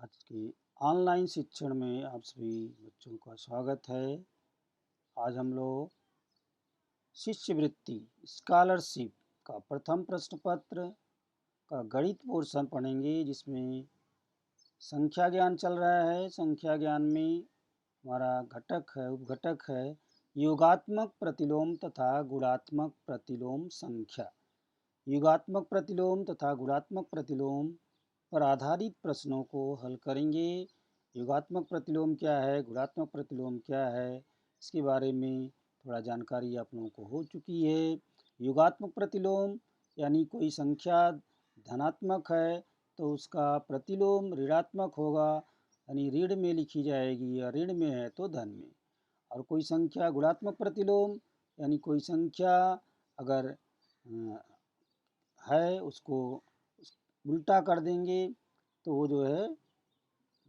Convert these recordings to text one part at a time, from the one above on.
आज के ऑनलाइन शिक्षण में आप सभी बच्चों का स्वागत है। आज हम लोग शिष्यवृत्ति स्कॉलरशिप का प्रथम प्रश्न पत्र का गणित पोर्शन पढ़ेंगे, जिसमें संख्या ज्ञान चल रहा है। संख्या ज्ञान में हमारा घटक है, उपघटक है योगात्मक प्रतिलोम तथा गुणात्मक प्रतिलोम संख्या। योगात्मक प्रतिलोम तथा गुणात्मक प्रतिलोम पर आधारित प्रश्नों को हल करेंगे। योगात्मक प्रतिलोम क्या है, गुणात्मक प्रतिलोम क्या है, इसके बारे में थोड़ा जानकारी आप लोगों को हो चुकी है। योगात्मक प्रतिलोम यानी कोई संख्या धनात्मक है तो उसका प्रतिलोम ऋणात्मक होगा, यानी ऋण में लिखी जाएगी, या ऋण में है तो धन में। और कोई संख्या गुणात्मक प्रतिलोम यानी कोई संख्या अगर है उसको उल्टा कर देंगे तो वो जो है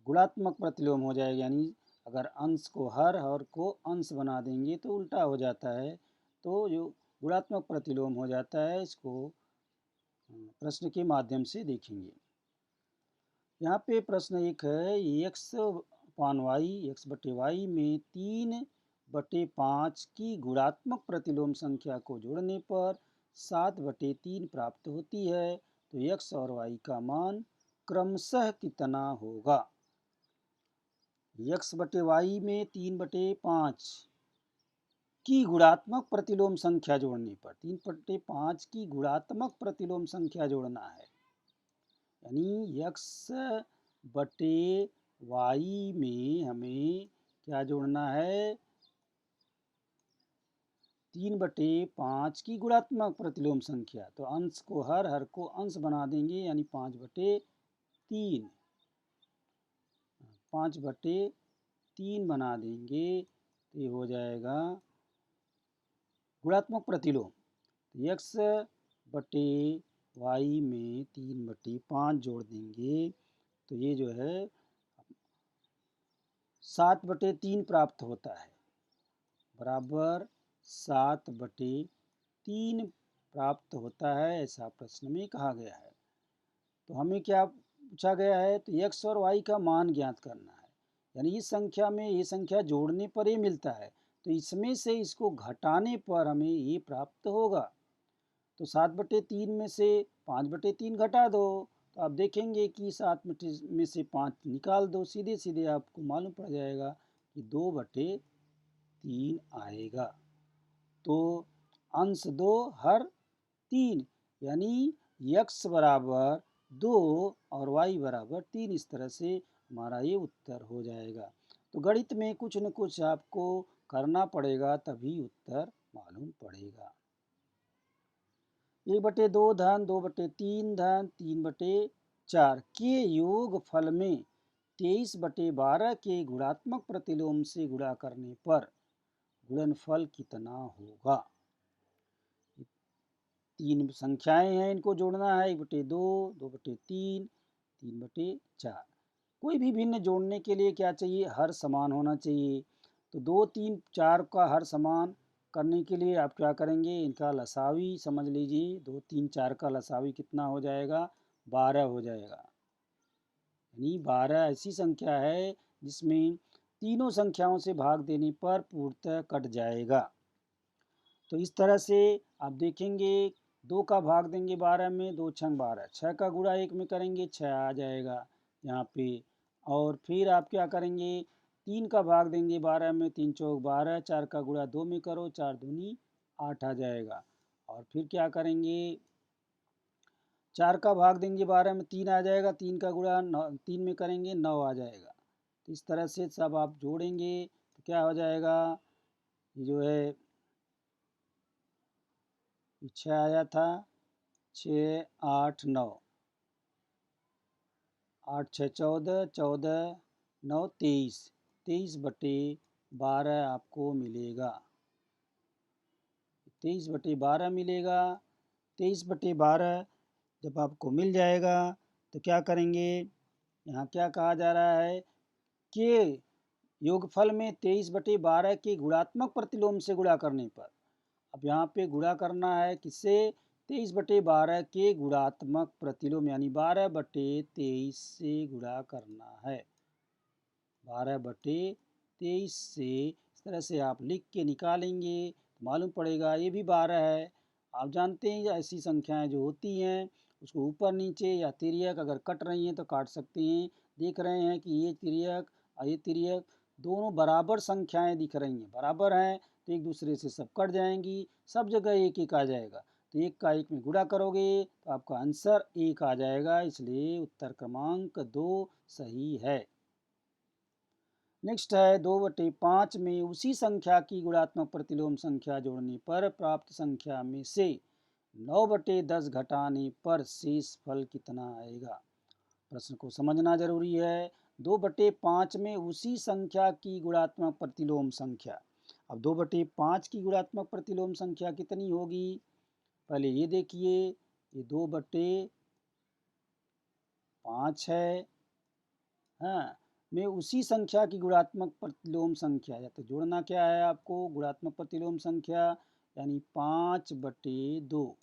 गुणात्मक प्रतिलोम हो जाएगा। यानी अगर अंश को हर और को अंश बना देंगे तो उल्टा हो जाता है, तो जो गुणात्मक प्रतिलोम हो जाता है। इसको प्रश्न के माध्यम से देखेंगे। यहाँ पे प्रश्न एक है, एक्स अपान वाई, एक्स बटे वाई में 3/5 की गुणात्मक प्रतिलोम संख्या को जोड़ने पर 7/3 प्राप्त होती है, तो एक्स और वाई का मान क्रमशः कितना होगा। एक्स बटे वाई में 3/5 की गुणात्मक प्रतिलोम संख्या जोड़ने पर 3/5 की गुणात्मक प्रतिलोम संख्या जोड़ना है, यानी एक्स बटे वाई में हमें क्या जोड़ना है, 3/5 की गुणात्मक प्रतिलोम संख्या। तो अंश को हर, हर को अंश बना देंगे, यानी 5/3, 5/3 बना देंगे तो ये हो जाएगा गुणात्मक प्रतिलोम। एक्स बटे वाई में 3/5 जोड़ देंगे तो ये जो है 7/3 प्राप्त होता है, बराबर 7/3 प्राप्त होता है, ऐसा प्रश्न में कहा गया है। तो हमें क्या पूछा गया है, तो एक्स और वाई का मान ज्ञात करना है, यानी इस संख्या में ये संख्या जोड़ने पर ये मिलता है, तो इसमें से इसको घटाने पर हमें ये प्राप्त होगा। तो 7/3 में से 5/3 घटा दो, तो आप देखेंगे कि 7 में से 5 निकाल दो, सीधे सीधे आपको मालूम पड़ जाएगा कि 2/3 आएगा। तो अंश 2 हर 3, यानी x बराबर 2 और y बराबर 3, इस तरह से हमारा ये उत्तर हो जाएगा। तो गणित में कुछ न कुछ आपको करना पड़ेगा, तभी उत्तर मालूम पड़ेगा। 1/2 धन 2/3 धन 3/4 के योग फल में 23/12 के गुणात्मक प्रतिलोम से गुणा करने पर गुणनफल कितना होगा। 3 संख्याएं हैं, इनको जोड़ना है, 1/2, 2/3, 3/4। कोई भी भिन्न जोड़ने के लिए क्या चाहिए, हर समान होना चाहिए। तो 2, 3, 4 का हर समान करने के लिए आप क्या करेंगे, इनका लसावी समझ लीजिए। 2, 3, 4 का लसावी कितना हो जाएगा, 12 हो जाएगा। यानी 12 ऐसी संख्या है जिसमें तीनों संख्याओं से भाग देने पर पूर्णतः कट जाएगा। तो इस तरह से आप देखेंगे, 2 का भाग देंगे 12 में, 2 छंग 12, 6 का गुणा 1 में करेंगे 6 आ जाएगा यहाँ पे। और फिर आप क्या करेंगे, 3 का भाग देंगे 12 में, 3 चौक 12, 4 का गुणा 2 में करो, 4 दूनी 8 आ जाएगा। और फिर क्या करेंगे, 4 का भाग देंगे 12 में, 3 आ जाएगा, 3 का गुणा 3 में करेंगे 9 आ जाएगा। तो इस तरह से सब आप जोड़ेंगे तो क्या हो जाएगा, ये जो है 6 आया था, 6, 8, 9, 8, 6, 14, 14, 9, 23, 23/12 आपको मिलेगा। 23/12 मिलेगा। 23/12 जब आपको मिल जाएगा तो क्या करेंगे, यहाँ क्या कहा जा रहा है कि योगफल में 23/12 के गुणात्मक प्रतिलोम से गुणा करने पर। अब यहाँ पे गुणा करना है किससे, 23/12 के गुणात्मक प्रतिलोम यानी 12/23 से गुणा करना है। 12/23 से इस तरह से आप लिख के निकालेंगे तो मालूम पड़ेगा ये भी 12 है। आप जानते हैं ऐसी संख्याएं जो होती हैं उसको ऊपर नीचे या तिर्यक अगर कट रही हैं तो काट सकते हैं। देख रहे हैं कि ये तिर्यक और ये तिर्यक दोनों बराबर संख्याएं दिख रही हैं, बराबर हैं, तो एक दूसरे से सब कट जाएंगी, सब जगह एक एक आ जाएगा। तो एक का एक में गुणा करोगे तो आपका आंसर एक आ जाएगा, इसलिए उत्तर क्रमांक 2 सही है। नेक्स्ट है 2/5 में उसी संख्या की गुणात्मक प्रतिलोम संख्या जोड़ने पर प्राप्त संख्या में से 9/10 घटाने पर शेष फल कितना आएगा। प्रश्न को समझना जरूरी है। 2/5 में उसी संख्या की गुणात्मक प्रतिलोम संख्या। अब 2/5 की गुणात्मक प्रतिलोम संख्या कितनी होगी, पहले ये देखिए, ये 2/5 है, हाँ, में उसी संख्या की गुणात्मक प्रतिलोम संख्या, या तो जोड़ना क्या है आपको, गुणात्मक प्रतिलोम संख्या यानी 5/2,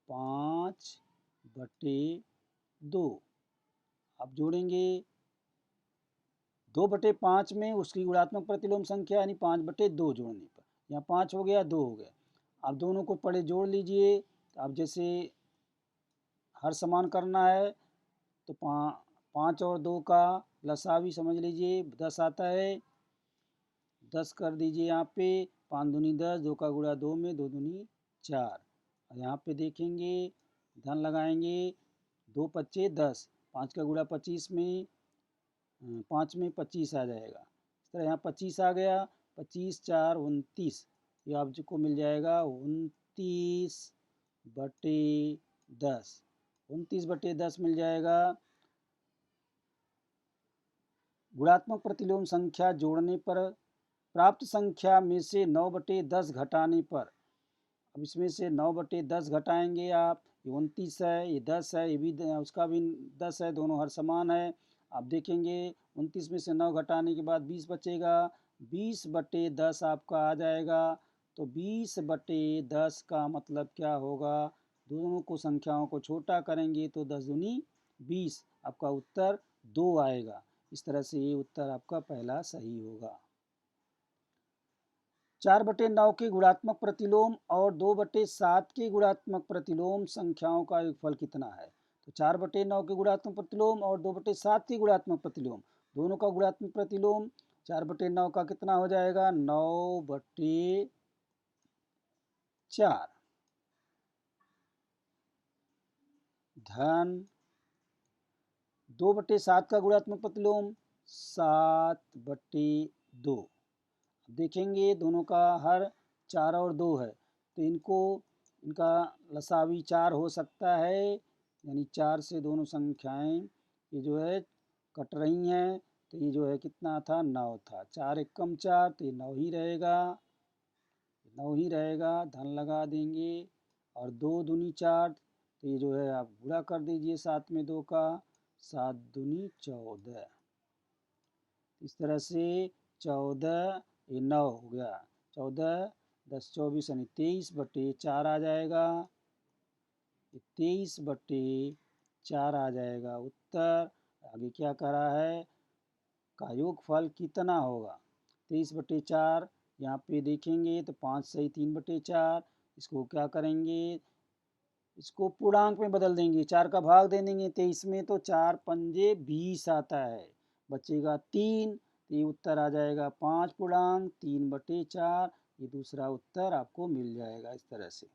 5/2 आप जोड़ेंगे। 2/5 में उसकी गुणात्मक प्रतिलोम संख्या यानी 5/2 जोड़ने पर यहाँ 5 हो गया, 2 हो गया। आप दोनों को पहले जोड़ लीजिए। आप जैसे हर समान करना है तो 5 और 2 का लसा भी समझ लीजिए 10 आता है, 10 कर दीजिए यहाँ पे, 5 दूनी 10, 2 का गुणा 2 में, 2 दूनी 4। और यहाँ पे देखेंगे धन लगाएंगे, 2 पच्चे 10, 5 का गुणा 25 में, 5 में 25 आ जाएगा। इस तरह यहाँ 25 आ गया, 25 4 29, ये आपको मिल जाएगा 29/10, 29/10 मिल जाएगा। गुणात्मक प्रतिलोम संख्या जोड़ने पर प्राप्त संख्या में से 9/10 घटाने पर, अब इसमें से 9/10 घटाएंगे आप, ये 29 है, ये 10 है, ये भी उसका भी 10 है, दोनों हर समान है। आप देखेंगे 29 में से 9 घटाने के बाद 20 बचेगा, 20/10 आपका आ जाएगा। तो 20/10 का मतलब क्या होगा, दोनों को संख्याओं को छोटा करेंगे तो 10 दूनी 20, आपका उत्तर 2 आएगा। इस तरह से ये उत्तर आपका पहला सही होगा। 4/9 के गुणात्मक प्रतिलोम और 2/7 के गुणात्मक प्रतिलोम संख्याओं का योगफल कितना है। तो 4/9 के गुणात्मक प्रतिलोम और 2/7 के गुणात्मक प्रतिलोम, दोनों का गुणात्मक प्रतिलोम 4/9 का कितना हो जाएगा, 9/4 धन 2/7 का गुणात्मक प्रतिलोम 7/2। देखेंगे दोनों का हर 4 और 2 है, तो इनका लसा भी 4 हो सकता है, यानी 4 से दोनों संख्याएं ये जो है कट रही हैं, तो ये जो है कितना था, 9 था, 4 एकम 4, तो ये 9 ही रहेगा, 9 ही रहेगा, धन लगा देंगे। और 2 दूनी 4, तो ये जो है आप गुणा कर दीजिए 7 में 2 का, 7 दूनी 14, इस तरह से 14, ये 9 हो गया, 14 10 24 यानी 23/4 आ जाएगा, 23/4 आ जाएगा उत्तर। आगे क्या करा है, का योगफल कितना होगा, 23/4, यहाँ पे देखेंगे तो 5 सही 3/4, इसको क्या करेंगे, इसको पूर्णांक में बदल देंगे, 4 का भाग दे देंगे 23 में, तो 4 पंजे 20 आता है, बचेगा 3, तो ये उत्तर आ जाएगा 5/3/4, ये दूसरा उत्तर आपको मिल जाएगा। इस तरह से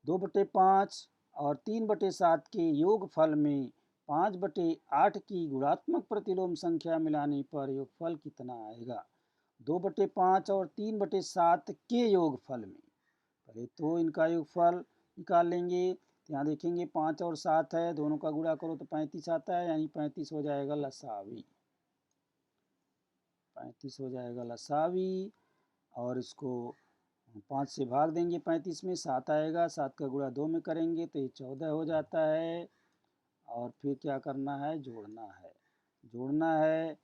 2/5 और 3/7 के योगफल में 5/8 की गुणात्मक प्रतिलोम संख्या मिलाने पर योगफल कितना आएगा। 2/5 और 3/7 के योगफल में, पहले तो इनका योगफल निकाल लेंगे, तो यहाँ देखेंगे 5 और 7 है, दोनों का गुणा करो तो 35 आता है, यानी 35 हो जाएगा लसावी, 35 हो जाएगा लसावी। और इसको 5 से भाग देंगे 35 में, 7 आएगा, 7 का गुणा 2 में करेंगे तो ये 14 हो जाता है। और फिर क्या करना है, जोड़ना है, जोड़ना है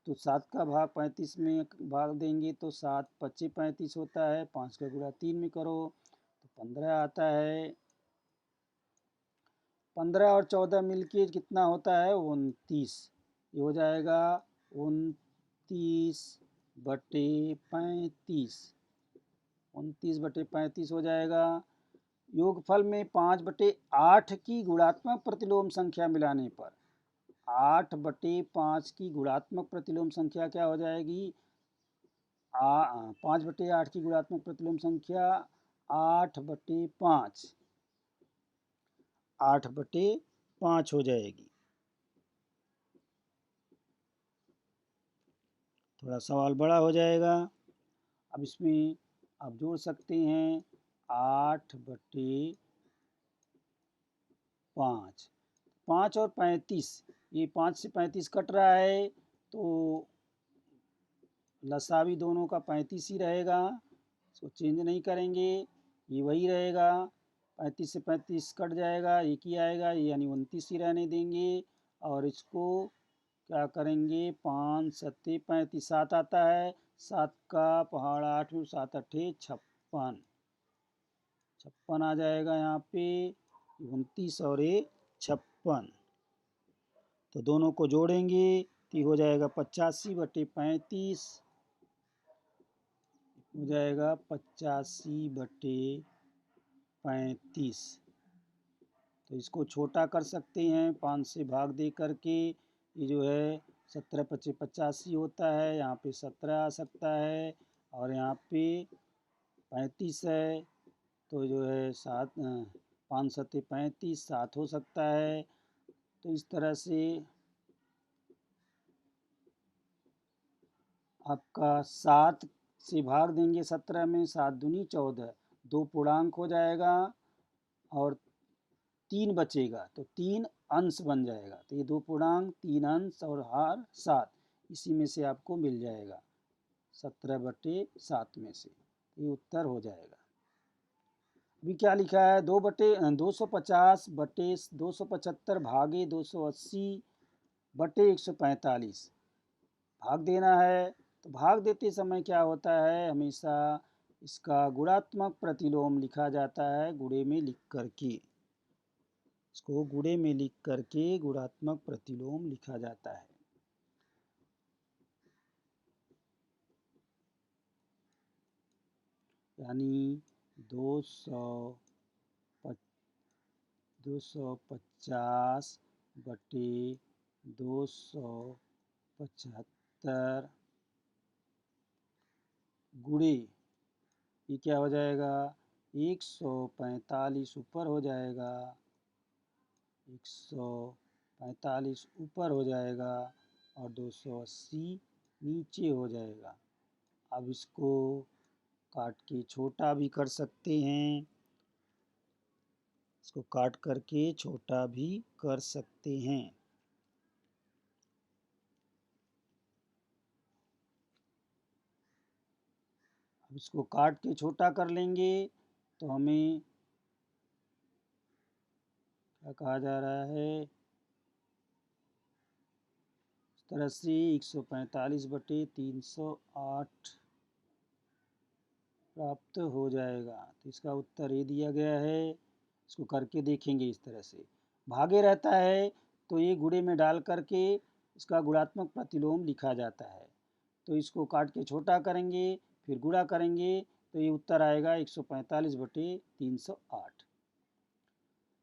तो 7 का भाग 35 में भाग देंगे तो 7 पच्चे 35 होता है, 5 का गुणा 3 में करो तो 15 आता है। 15 और 14 मिलके कितना होता है? 29। ये हो जाएगा 29/35। 29/35 हो जाएगा। योगफल में 5/8 की गुणात्मक प्रतिलोम संख्या मिलाने पर 8/5 की गुणात्मक प्रतिलोम संख्या क्या हो जाएगी? 5/8 की गुणात्मक प्रतिलोम संख्या 8/5, 8/5 हो जाएगी। थोड़ा सवाल बड़ा हो जाएगा। अब इसमें आप जोड़ सकते हैं 8/5, 5 और 35, ये 5 से 35 कट रहा है तो लसा भी दोनों का 35 ही रहेगा, इसको चेंज नहीं करेंगे, ये वही रहेगा। 35 से 35 कट जाएगा, एक ही आएगा, यानी 29 ही रहने देंगे। और इसको क्या करेंगे? 5 सत्ते 35, 7 आता है, 7 का पहाड़ 8, 7 अट्ठे 56, 56 आ जाएगा यहाँ पे। 29 और ये 56, तो दोनों को जोड़ेंगे तो हो जाएगा 85/35, हो जाएगा 85/35। तो इसको छोटा कर सकते हैं 5 से भाग दे करके। ये जो है 17 × 85 होता है, यहाँ पे 17 आ सकता है और यहाँ पे 35 है, तो जो है 7, 5 सत्ते 35, 7 हो सकता है। तो इस तरह से आपका 7 से भाग देंगे 17 में, 7 दूनी 14, 2 पूर्णांक हो जाएगा और 3 बचेगा, तो 3 अंश बन जाएगा। तो ये 2 पूर्णांक, 3 अंश और हार 7, इसी में से आपको मिल जाएगा 17/7 में से, ये उत्तर हो जाएगा। अभी क्या लिखा है? 250/275 भागे 280/145 भाग देना है। तो भाग देते समय क्या होता है? हमेशा इसका गुणात्मक प्रतिलोम लिखा जाता है गुणे में लिख करके, इसको गुणे में लिख करके गुणात्मक प्रतिलोम लिखा जाता है। यानी 250/275 गुणे, ये क्या हो जाएगा? 145 ऊपर हो जाएगा, 145 ऊपर हो जाएगा और 280 नीचे हो जाएगा। अब इसको काट के छोटा भी कर सकते हैं, इसको काट करके छोटा भी कर सकते हैं। अब इसको काट के छोटा कर लेंगे तो हमें क्या कहा जा रहा है? इस तरह से 145/308 प्राप्त हो जाएगा। तो इसका उत्तर ये दिया गया है, इसको करके देखेंगे। इस तरह से भागे रहता है तो ये गुणे में डाल करके इसका गुणात्मक प्रतिलोम लिखा जाता है। तो इसको काट के छोटा करेंगे, फिर गुणा करेंगे, तो ये उत्तर आएगा 145/308।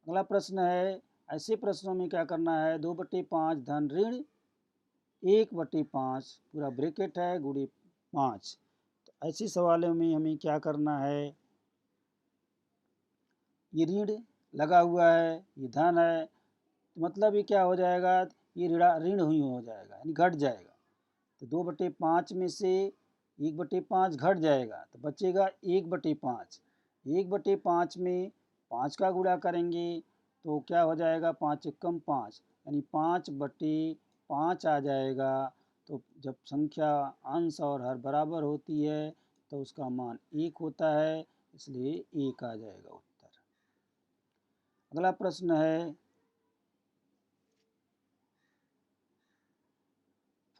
अगला प्रश्न है, ऐसे प्रश्नों में क्या करना है? 2/5 धन ऋण 1/5 पूरा ब्रैकेट है गुणे 5। तो ऐसे सवालों में हमें क्या करना है? ये ऋण लगा हुआ है, ये धन है, तो मतलब ये क्या हो जाएगा? ये ऋण ही हो जाएगा, यानी घट जाएगा। तो 2/5 में से 1/5 घट जाएगा तो बचेगा 1/5। 1/5 में 5 का गुणा करेंगे तो क्या हो जाएगा? 5 एकम 5, यानी 5/5 आ जाएगा। तो जब संख्या अंश और हर बराबर होती है तो उसका मान 1 होता है, इसलिए 1 आ जाएगा उत्तर। अगला प्रश्न है,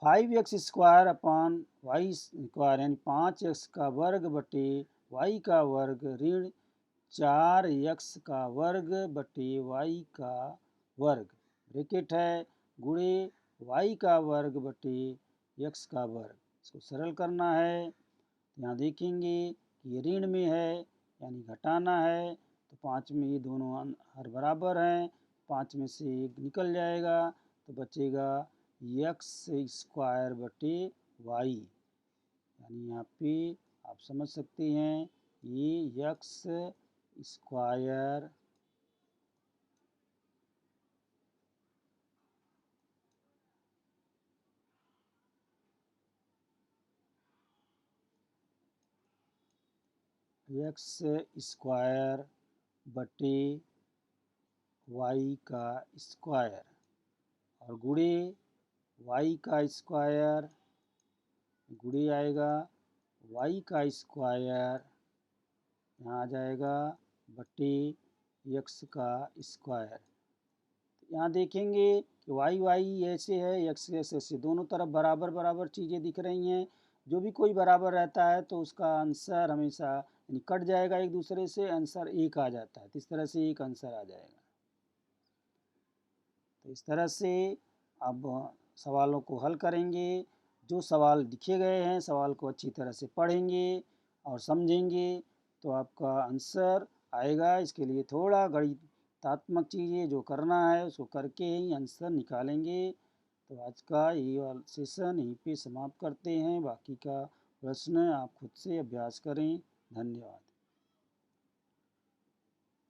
5x² अपॉन y² यानी 5x का वर्ग बटे y का वर्ग ऋण 4x का वर्ग बटे y का वर्ग ब्रैकेट है गुणे y का वर्ग बटे x का वर्ग। इसको सरल करना है। यहाँ देखेंगे कि ये ऋण में है यानी घटाना है, तो 5 में ये दोनों हर बराबर हैं, 5 में से एक निकल जाएगा तो बचेगा x स्क्वायर बटे y। यानी यहाँ पे आप समझ सकते हैं ये x स्क्वायर बटे y का स्क्वायर और गुणे y का स्क्वायर गुणे आएगा y का स्क्वायर, यहाँ आ जाएगा बटे x का स्क्वायर। यहाँ देखेंगे कि y ऐसे है, x ऐसे, दोनों तरफ बराबर बराबर चीज़ें दिख रही हैं। जो भी कोई बराबर रहता है तो उसका आंसर हमेशा यानी कट जाएगा एक दूसरे से, आंसर एक आ जाता है, तो इस तरह से एक आंसर आ जाएगा। तो इस तरह से अब सवालों को हल करेंगे। जो सवाल लिखे गए हैं सवाल को अच्छी तरह से पढ़ेंगे और समझेंगे तो आपका आंसर आएगा। इसके लिए थोड़ा गणितात्मक चीज़ें जो करना है उसको करके ही आंसर निकालेंगे। तो आज का ये वाला सेशन यहीं पे समाप्त करते हैं। बाकी का प्रश्न आप खुद से अभ्यास करें। धन्यवाद।